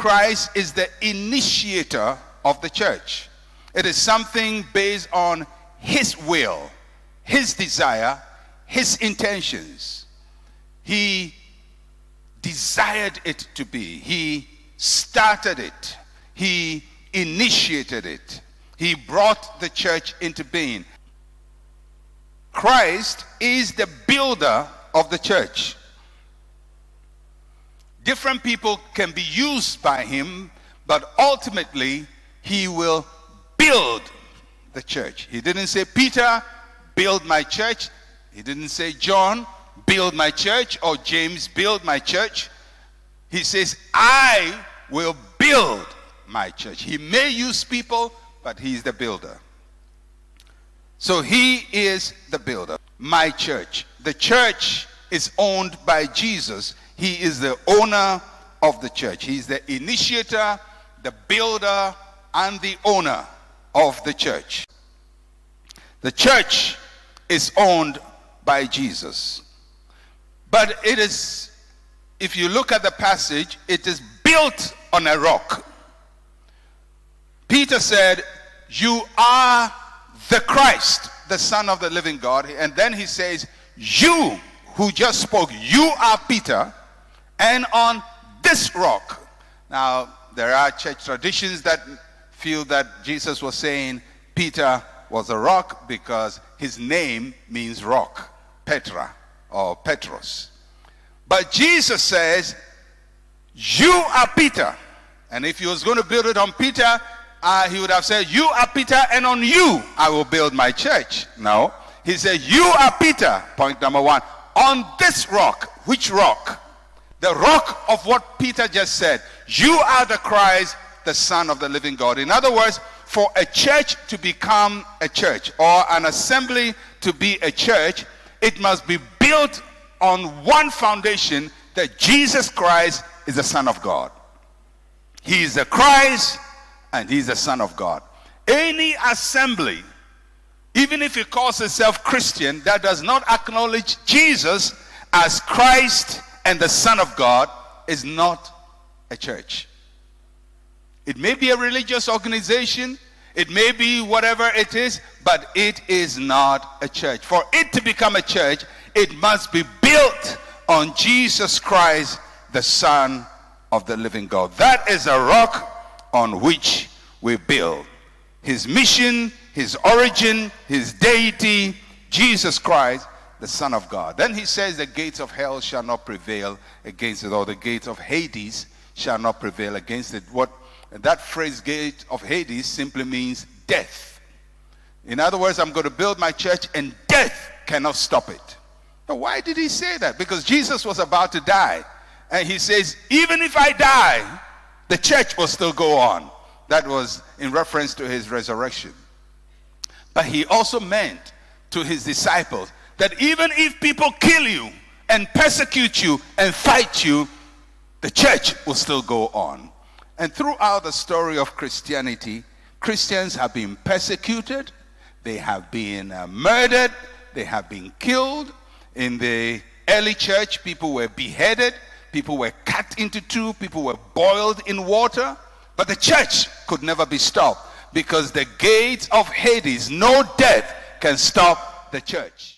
Christ is the initiator of the church. It is something based on his will, his desire, his intentions. He desired it to be. He started it. He initiated it. He brought the church into being. Christ is the builder of the church. Different people can be used by him, but ultimately he will build the church. He didn't say, Peter, build my church. He didn't say, John, build my church, or James, build my church. He says, I will build my church. He may use people, but he's the builder. So he is the builder. My church. The church is owned by Jesus. He is the owner of the church. He's the initiator, the builder, and the owner of the church. The church is owned by Jesus. But it is, if you look at the passage, it is built on a rock. Peter said, you are the Christ, the Son of the living God. And then he says, you who just spoke, you are Peter, and on this rock. Now, there are church traditions that feel that Jesus was saying Peter was a rock because his name means rock, Petra or Petros. But Jesus says, you are Peter. And if he was going to build it on Peter, he would have said, you are Peter, and on you I will build my church. No. He said, you are Peter, point number one, on this rock. Which rock? The rock of what Peter just said. You are the Christ, the Son of the living God. In other words, for a church to become a church, or an assembly to be a church, it must be built on one foundation, that Jesus Christ is the Son of God. He is the Christ, and he is the Son of God. Any assembly, even if it calls itself Christian, that does not acknowledge Jesus as Christ and the Son of God, is not a church. It may be a religious organization, it may be whatever it is, but it is not a church. For it to become a church, it must be built on Jesus Christ, the Son of the living God. That is a rock on which we build. His mission, his origin, his deity, Jesus Christ, the Son of God. Then he says the gates of hell shall not prevail against it, or the gates of Hades shall not prevail against it. What that phrase, gate of Hades, simply means death. In other words, I'm going to build my church and death cannot stop it. But why did he say that? Because Jesus was about to die. And he says, even if I die, the church will still go on. That was in reference to his resurrection. But he also meant to his disciples that even if people kill you and persecute you and fight you, the church will still go on. And throughout the story of Christianity, Christians have been persecuted, they have been murdered, they have been killed. In the early church, people were beheaded, people were cut into two, people were boiled in water. But the church could never be stopped, because the gates of Hades, no death can stop the church.